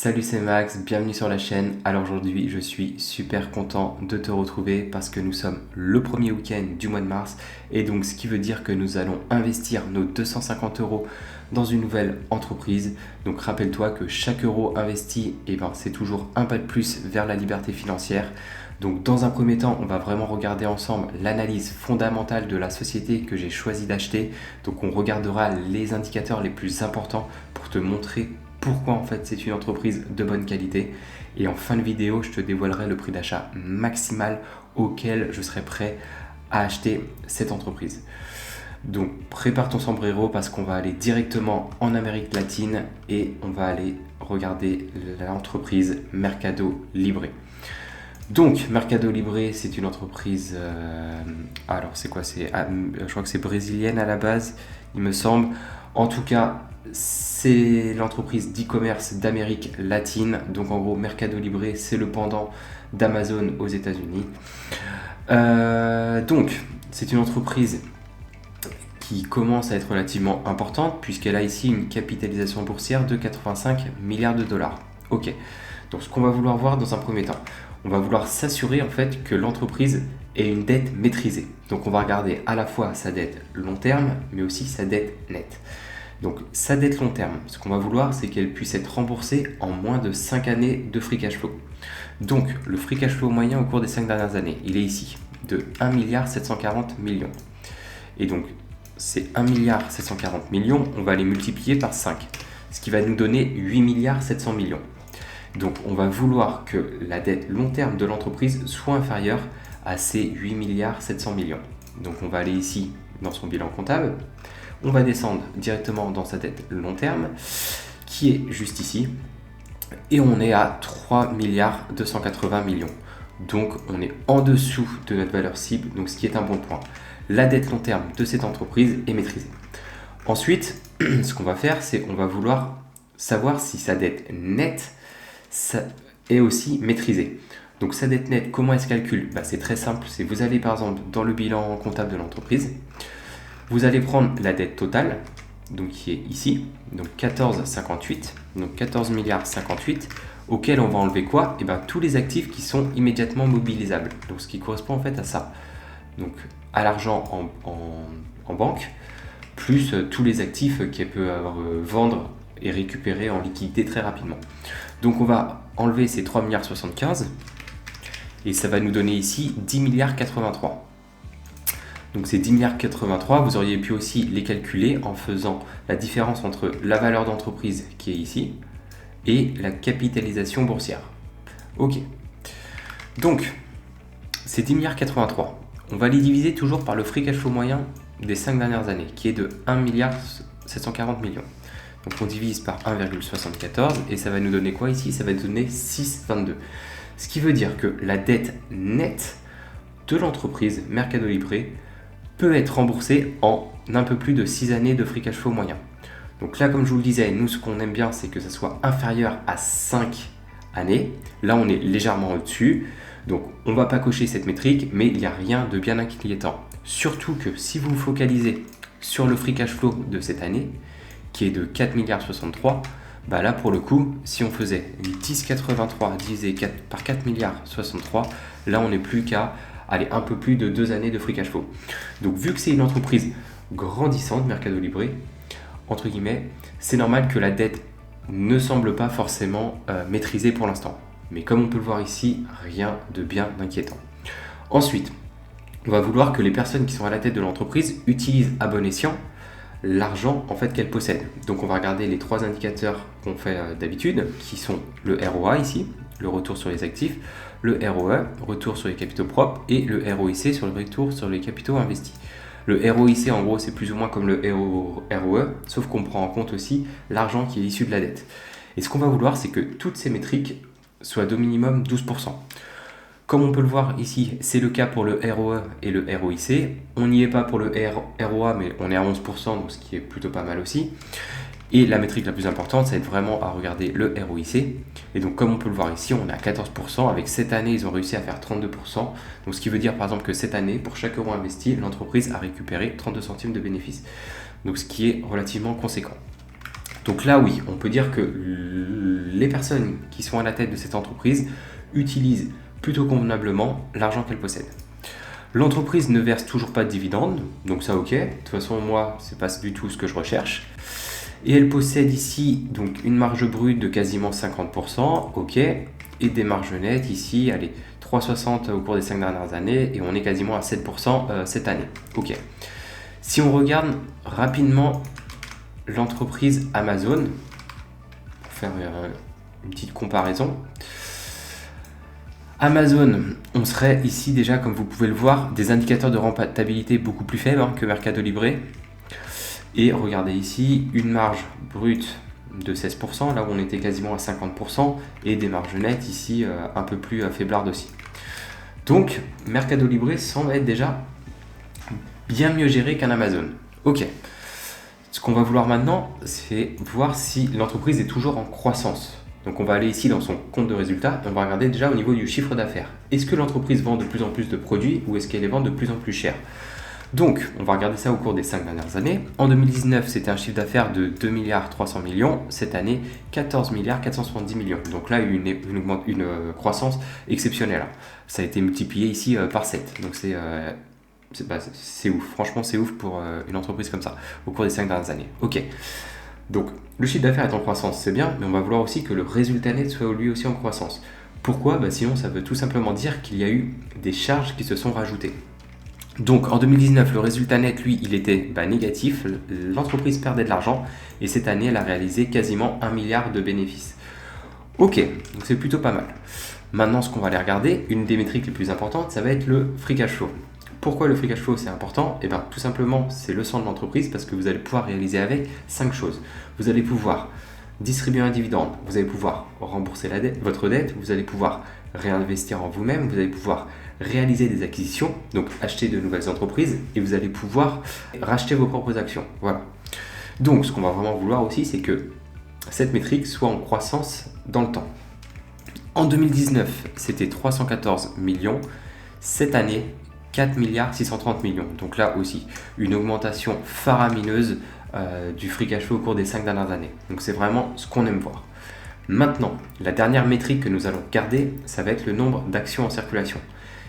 Salut, c'est Max, bienvenue sur la chaîne. Alors aujourd'hui, je suis super content de te retrouver parce que nous sommes le premier week-end du mois de mars et donc ce qui veut dire que nous allons investir nos 250 euros dans une nouvelle entreprise. Donc rappelle-toi que chaque euro investi, c'est toujours un pas de plus vers la liberté financière. Donc dans un premier temps, on va vraiment regarder ensemble l'analyse fondamentale de la société que j'ai choisi d'acheter. Donc on regardera les indicateurs les plus importants pour te montrer pourquoi en fait c'est une entreprise de bonne qualité. Et en fin de vidéo, je te dévoilerai le prix d'achat maximal auquel je serai prêt à acheter cette entreprise. Donc prépare ton sombrero parce qu'on va aller directement en Amérique latine et on va aller regarder l'entreprise Mercado Libre. Donc Mercado Libre, c'est une entreprise, alors c'est quoi, je crois que c'est brésilienne à la base, il me semble. En tout cas, c'est l'entreprise d'e-commerce d'Amérique latine. Donc en gros, Mercado Libre, c'est le pendant d'Amazon aux États-Unis. Donc c'est une entreprise qui commence à être relativement importante puisqu'elle a ici une capitalisation boursière de 85 milliards de dollars. Ok, donc ce qu'on va vouloir voir dans un premier temps, on va vouloir s'assurer en fait que l'entreprise ait une dette maîtrisée. Donc on va regarder à la fois sa dette long terme mais aussi sa dette nette. Donc sa dette long terme, ce qu'on va vouloir, c'est qu'elle puisse être remboursée en moins de 5 années de free cash flow. Donc le free cash flow moyen au cours des 5 dernières années, il est ici de 1,740 milliard. Et donc ces 1,740 milliard, on va les multiplier par 5, ce qui va nous donner 8,7 milliard. Donc on va vouloir que la dette long terme de l'entreprise soit inférieure à ces 8,7 milliard. Donc on va aller ici dans son bilan comptable. On va descendre directement dans sa dette long terme, qui est juste ici, et on est à 3,280 milliard. Donc on est en dessous de notre valeur cible, donc ce qui est un bon point. La dette long terme de cette entreprise est maîtrisée. Ensuite, ce qu'on va faire, c'est qu'on va vouloir savoir si sa dette nette est aussi maîtrisée. Donc sa dette nette, comment elle se calcule ? C'est très simple, c'est vous allez par exemple dans le bilan comptable de l'entreprise, vous allez prendre la dette totale, donc qui est ici, donc 14,58, donc 14 milliards 58, auquel on va enlever quoi ? Tous les actifs qui sont immédiatement mobilisables. Donc ce qui correspond en fait à ça. Donc à l'argent en banque, plus tous les actifs qu'elle peut vendre et récupérer en liquidité très rapidement. Donc on va enlever ces 3 milliards 75 et ça va nous donner ici 10 milliards 83. Donc ces 10 milliards 83, vous auriez pu aussi les calculer en faisant la différence entre la valeur d'entreprise qui est ici et la capitalisation boursière. Ok. Donc ces 10 milliards 83, on va les diviser toujours par le free cash flow moyen des 5 dernières années qui est de 1 milliard 740 millions. Donc on divise par 1,74 et ça va nous donner quoi ici ? Ça va nous donner 6,22. Ce qui veut dire que la dette nette de l'entreprise Mercado Libre peut être remboursée en un peu plus de 6 années de free cash flow moyen. Donc là, comme je vous le disais, nous ce qu'on aime bien, c'est que ça soit inférieur à 5 années. Là, on est légèrement au-dessus. Donc on ne va pas cocher cette métrique, mais il n'y a rien de bien inquiétant. Surtout que si vous vous focalisez sur le free cash flow de cette année, qui est de 4,63 milliards, là pour le coup, si on faisait 10,83 divisé par 4,63 milliards, là on n'est plus qu'à un peu plus de 2 années de free cash flow. Donc vu que c'est une entreprise grandissante, Mercado Libre, entre guillemets, c'est normal que la dette ne semble pas forcément maîtrisée pour l'instant. Mais comme on peut le voir ici, rien de bien inquiétant. Ensuite, on va vouloir que les personnes qui sont à la tête de l'entreprise utilisent à bon escient l'argent en fait qu'elles possèdent. Donc on va regarder les 3 indicateurs qu'on fait d'habitude, qui sont le ROA ici, le retour sur les actifs, le ROE, retour sur les capitaux propres, et le ROIC sur le retour sur les capitaux investis. Le ROIC en gros c'est plus ou moins comme le ROE, sauf qu'on prend en compte aussi l'argent qui est issu de la dette. Et ce qu'on va vouloir, c'est que toutes ces métriques soient d'au minimum 12%. Comme on peut le voir ici, c'est le cas pour le ROE et le ROIC. On n'y est pas pour le ROA, mais on est à 11%, donc ce qui est plutôt pas mal aussi. Et la métrique la plus importante, ça va être vraiment à regarder le ROIC. Et donc comme on peut le voir ici, on est à 14%. Avec cette année, ils ont réussi à faire 32%. Donc ce qui veut dire par exemple que cette année, pour chaque euro investi, l'entreprise a récupéré 32 centimes de bénéfices. Donc ce qui est relativement conséquent. Donc là oui, on peut dire que les personnes qui sont à la tête de cette entreprise utilisent plutôt convenablement l'argent qu'elles possèdent. L'entreprise ne verse toujours pas de dividendes, donc ça ok. De toute façon, moi, c'est pas du tout ce que je recherche. Et elle possède ici donc une marge brute de quasiment 50%, ok. Et des marges nettes ici, allez, 3,60 au cours des 5 dernières années et on est quasiment à 7% cette année, ok. Si on regarde rapidement l'entreprise Amazon, pour faire une petite comparaison, Amazon, on serait ici déjà, comme vous pouvez le voir, des indicateurs de rentabilité beaucoup plus faibles que Mercado Libre. Et regardez ici, une marge brute de 16%, là où on était quasiment à 50%, et des marges nettes ici un peu plus faiblardes aussi. Donc, Mercado Libre semble être déjà bien mieux géré qu'un Amazon. Ok. Ce qu'on va vouloir maintenant, c'est voir si l'entreprise est toujours en croissance. Donc on va aller ici dans son compte de résultats et on va regarder déjà au niveau du chiffre d'affaires. Est-ce que l'entreprise vend de plus en plus de produits ou est-ce qu'elle les vend de plus en plus cher? Donc on va regarder ça au cours des 5 dernières années. En 2019, c'était un chiffre d'affaires de 2 milliards 300 millions. Cette année, 14 milliards 470 millions. Donc là, il y a eu une croissance exceptionnelle. Ça a été multiplié ici par 7. Donc c'est ouf. Franchement, c'est ouf pour une entreprise comme ça au cours des 5 dernières années. Ok. Donc, le chiffre d'affaires est en croissance, c'est bien, mais on va vouloir aussi que le résultat net soit lui aussi en croissance. Pourquoi? Sinon, ça veut tout simplement dire qu'il y a eu des charges qui se sont rajoutées. Donc, en 2019, le résultat net, lui, il était négatif. L'entreprise perdait de l'argent et cette année, elle a réalisé quasiment 1 milliard de bénéfices. Ok, donc c'est plutôt pas mal. Maintenant, ce qu'on va aller regarder, une des métriques les plus importantes, ça va être le free cash flow. Pourquoi le free cash flow c'est important? Tout simplement c'est le sang de l'entreprise parce que vous allez pouvoir réaliser avec 5 choses. Vous allez pouvoir distribuer un dividende, vous allez pouvoir rembourser votre dette, vous allez pouvoir réinvestir en vous-même, vous allez pouvoir réaliser des acquisitions, donc acheter de nouvelles entreprises et vous allez pouvoir racheter vos propres actions. Voilà. Donc ce qu'on va vraiment vouloir aussi c'est que cette métrique soit en croissance dans le temps. En 2019 c'était 314 millions, cette année 4 milliards 630 millions. Donc là aussi, une augmentation faramineuse du free cash flow au cours des 5 dernières années. Donc c'est vraiment ce qu'on aime voir. Maintenant, la dernière métrique que nous allons garder, ça va être le nombre d'actions en circulation.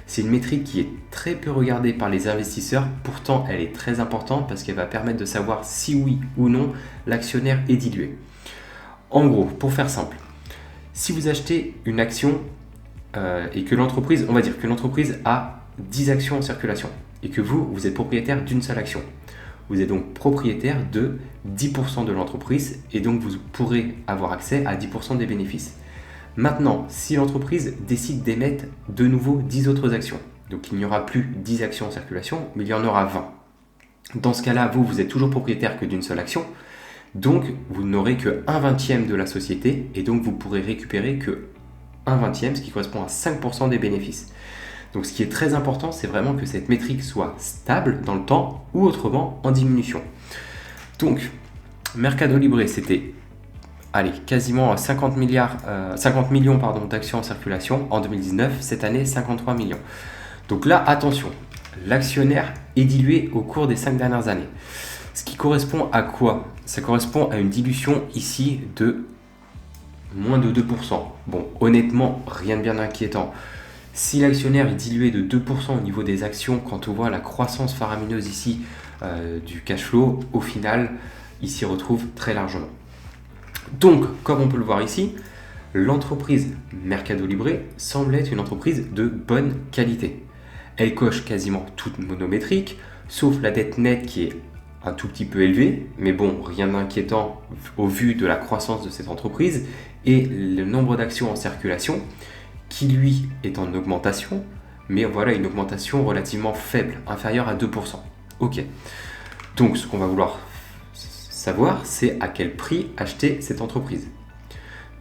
C'est une métrique qui est très peu regardée par les investisseurs, pourtant elle est très importante parce qu'elle va permettre de savoir si oui ou non l'actionnaire est dilué. En gros, pour faire simple, si vous achetez une action et que l'entreprise, on va dire que l'entreprise a 10 actions en circulation et que vous êtes propriétaire d'une seule action. Vous êtes donc propriétaire de 10% de l'entreprise et donc vous pourrez avoir accès à 10% des bénéfices. Maintenant, si l'entreprise décide d'émettre de nouveau 10 autres actions, donc il n'y aura plus 10 actions en circulation, mais il y en aura 20. Dans ce cas-là, vous êtes toujours propriétaire que d'une seule action, donc vous n'aurez que 1/20 de la société et donc vous pourrez récupérer que 1/20, ce qui correspond à 5% des bénéfices. Donc ce qui est très important, c'est vraiment que cette métrique soit stable dans le temps ou autrement en diminution. Donc, Mercado Libre, c'était quasiment 50 millions d'actions en circulation en 2019. Cette année, 53 millions. Donc là, attention, l'actionnaire est dilué au cours des 5 dernières années. Ce qui correspond à quoi? Ça correspond à une dilution ici de moins de 2%. Bon, honnêtement, rien de bien inquiétant. Si l'actionnaire est dilué de 2% au niveau des actions, quand on voit la croissance faramineuse ici du cash flow, au final, il s'y retrouve très largement. Donc, comme on peut le voir ici, l'entreprise Mercado Libre semble être une entreprise de bonne qualité. Elle coche quasiment toutes nos métriques, sauf la dette nette qui est un tout petit peu élevée, mais bon, rien d'inquiétant au vu de la croissance de cette entreprise et le nombre d'actions en circulation qui lui est en augmentation, mais voilà une augmentation relativement faible, inférieure à 2%. Ok. Donc ce qu'on va vouloir savoir, c'est à quel prix acheter cette entreprise.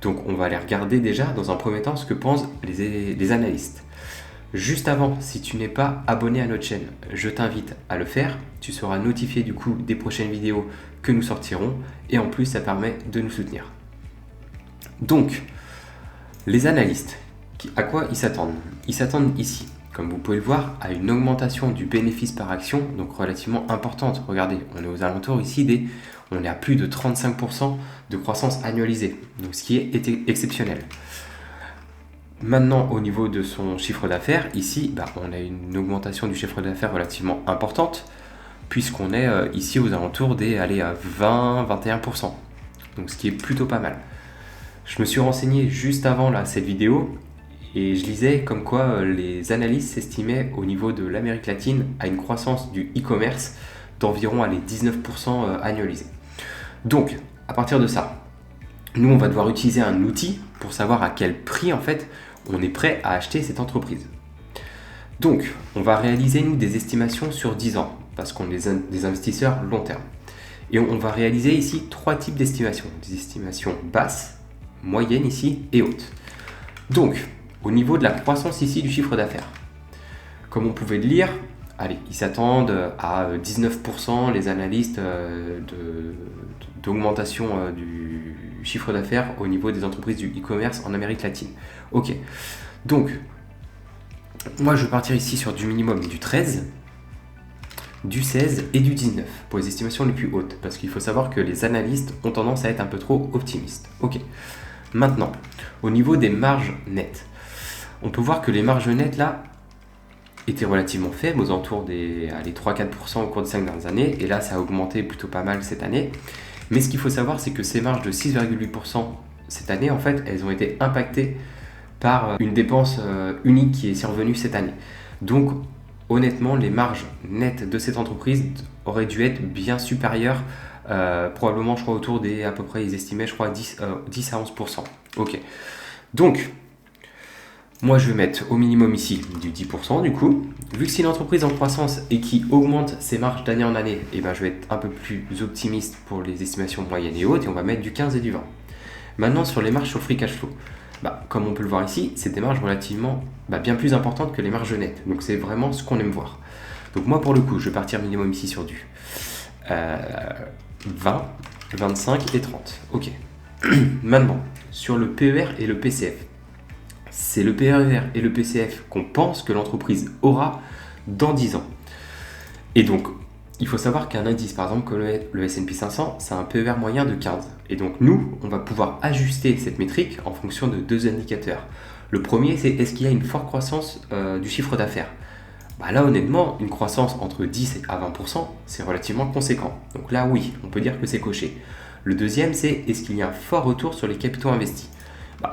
Donc on va aller regarder déjà dans un premier temps ce que pensent les analystes. Juste avant, si tu n'es pas abonné à notre chaîne, je t'invite à le faire. Tu seras notifié du coup des prochaines vidéos que nous sortirons et en plus ça permet de nous soutenir. Donc, les analystes, à quoi ils s'attendent? Ils s'attendent ici, comme vous pouvez le voir, à une augmentation du bénéfice par action, donc relativement importante. Regardez, on est aux alentours ici On est à plus de 35% de croissance annualisée, donc ce qui est exceptionnel. Maintenant, au niveau de son chiffre d'affaires, ici, on a une augmentation du chiffre d'affaires relativement importante, puisqu'on est ici aux alentours des 20-21%, donc ce qui est plutôt pas mal. Je me suis renseigné juste avant cette vidéo, et je lisais comme quoi les analystes s'estimaient au niveau de l'Amérique latine à une croissance du e-commerce d'environ 19% annualisé. Donc, à partir de ça, nous, on va devoir utiliser un outil pour savoir à quel prix, en fait, on est prêt à acheter cette entreprise. Donc, on va réaliser, nous, des estimations sur 10 ans, parce qu'on est des investisseurs long terme. Et on va réaliser ici 3 types d'estimations. Des estimations basses, moyennes ici, et hautes. Donc, au niveau de la croissance ici du chiffre d'affaires, comme on pouvait le lire, ils s'attendent à 19% les analystes d'augmentation du chiffre d'affaires au niveau des entreprises du e-commerce en Amérique latine. Ok, donc moi je vais partir ici sur du minimum du 13, du 16 et du 19 pour les estimations les plus hautes, parce qu'il faut savoir que les analystes ont tendance à être un peu trop optimistes. Ok, maintenant au niveau des marges nettes, on peut voir que les marges nettes là étaient relativement faibles, aux alentours des 3-4% au cours des 5 dernières années, et là ça a augmenté plutôt pas mal cette année. Mais ce qu'il faut savoir, c'est que ces marges de 6,8% cette année, en fait, elles ont été impactées par une dépense unique qui est survenue cette année. Donc, honnêtement, les marges nettes de cette entreprise auraient dû être bien supérieures, probablement, je crois, autour des, à peu près, ils estimaient, je crois, 10 à 11%. Ok. Donc, moi, je vais mettre au minimum ici du 10% du coup. Vu que c'est une entreprise en croissance et qui augmente ses marges d'année en année, je vais être un peu plus optimiste pour les estimations moyennes et hautes et on va mettre du 15 et du 20. Maintenant, sur les marges sur free cash flow, comme on peut le voir ici, c'est des marges relativement bien plus importantes que les marges nettes. Donc, c'est vraiment ce qu'on aime voir. Donc, moi, pour le coup, je vais partir minimum ici sur du 20, 25 et 30. Ok. Maintenant, sur le PER et le PCF. C'est le PER et le PCF qu'on pense que l'entreprise aura dans 10 ans. Et donc, il faut savoir qu'un indice, par exemple, comme le S&P 500, c'est un PER moyen de 15. Et donc, nous, on va pouvoir ajuster cette métrique en fonction de 2 indicateurs. Le premier, c'est est-ce qu'il y a une forte croissance du chiffre d'affaires ? Là, honnêtement, une croissance entre 10 à 20%, c'est relativement conséquent. Donc là, oui, on peut dire que c'est coché. Le deuxième, c'est est-ce qu'il y a un fort retour sur les capitaux investis ?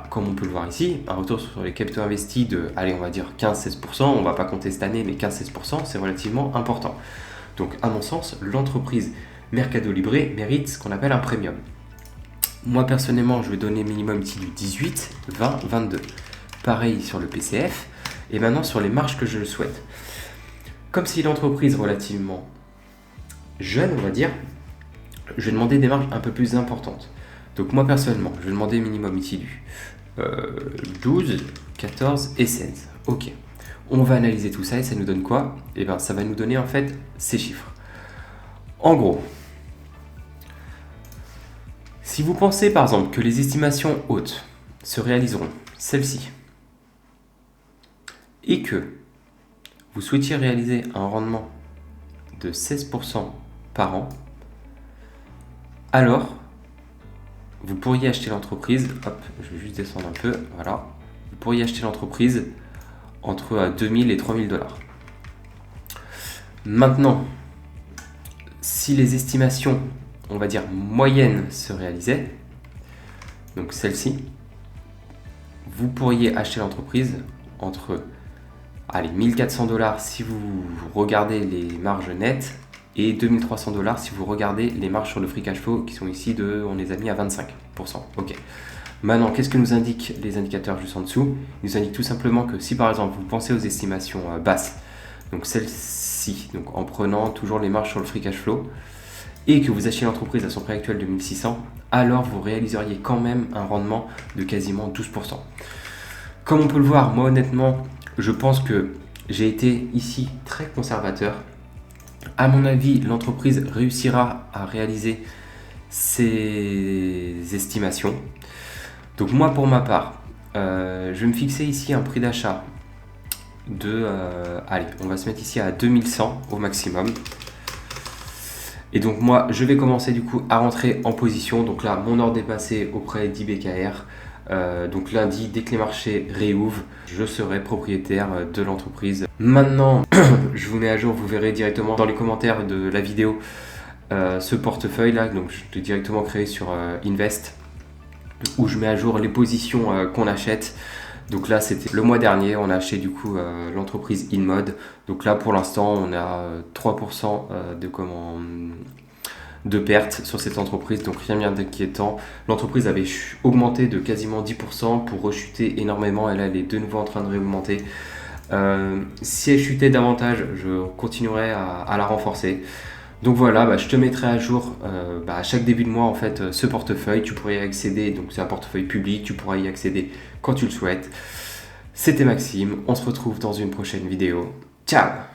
Comme on peut le voir ici, un retour sur les capitaux investis de, on va dire 15-16%, on ne va pas compter cette année, mais 15-16%, c'est relativement important. Donc, à mon sens, l'entreprise Mercado Libre mérite ce qu'on appelle un premium. Moi, personnellement, je vais donner minimum ici du 18, 20, 22. Pareil sur le PCF. Et maintenant, sur les marges que je souhaite. Comme c'est une entreprise relativement jeune, on va dire, je vais demander des marges un peu plus importantes. Donc moi personnellement, je vais demander minimum ici du 12, 14 et 16. Ok. On va analyser tout ça et ça nous donne quoi ? Ça va nous donner en fait ces chiffres. En gros, si vous pensez par exemple que les estimations hautes se réaliseront, celles-ci, et que vous souhaitiez réaliser un rendement de 16% par an, alors vous pourriez acheter l'entreprise, je vais juste descendre un peu, voilà, vous pourriez acheter l'entreprise entre 2000 et 3000 dollars. Maintenant, si les estimations, on va dire moyennes, se réalisaient, donc celle-ci, vous pourriez acheter l'entreprise entre 1400 dollars si vous regardez les marges nettes et 2300 dollars si vous regardez les marges sur le free cash flow qui sont ici on les a mis à 25%. Ok. Maintenant, qu'est-ce que nous indiquent les indicateurs juste en dessous ? Ils nous indiquent tout simplement que si par exemple vous pensez aux estimations basses, donc celle-ci, donc en prenant toujours les marges sur le free cash flow, et que vous achetez l'entreprise à son prix actuel de 1600, alors vous réaliseriez quand même un rendement de quasiment 12%. Comme on peut le voir, moi honnêtement, je pense que j'ai été ici très conservateur. À mon avis, l'entreprise réussira à réaliser ses estimations. Donc moi, pour ma part, je vais me fixer ici un prix d'achat de... on va se mettre ici à 2100 au maximum. Et donc moi, je vais commencer du coup à rentrer en position. Donc là, mon ordre est passé auprès d'IBKR. Donc lundi, dès que les marchés réouvrent, je serai propriétaire de l'entreprise. Maintenant, je vous mets à jour, vous verrez directement dans les commentaires de la vidéo ce portefeuille là. Donc je l'ai directement créé sur Invest, où je mets à jour les positions qu'on achète. Donc là, c'était le mois dernier, on a acheté du coup l'entreprise InMode. Donc là, pour l'instant, on a 3% de pertes sur cette entreprise, donc rien d'inquiétant. L'entreprise avait augmenté de quasiment 10% pour rechuter énormément, et là, elle est de nouveau en train de réaugmenter. Si elle chutait davantage, je continuerai à la renforcer. Donc voilà, je te mettrai à jour à chaque début de mois en fait ce portefeuille. Tu pourrais y accéder, donc c'est un portefeuille public, tu pourras y accéder quand tu le souhaites. C'était Maxime, on se retrouve dans une prochaine vidéo. Ciao!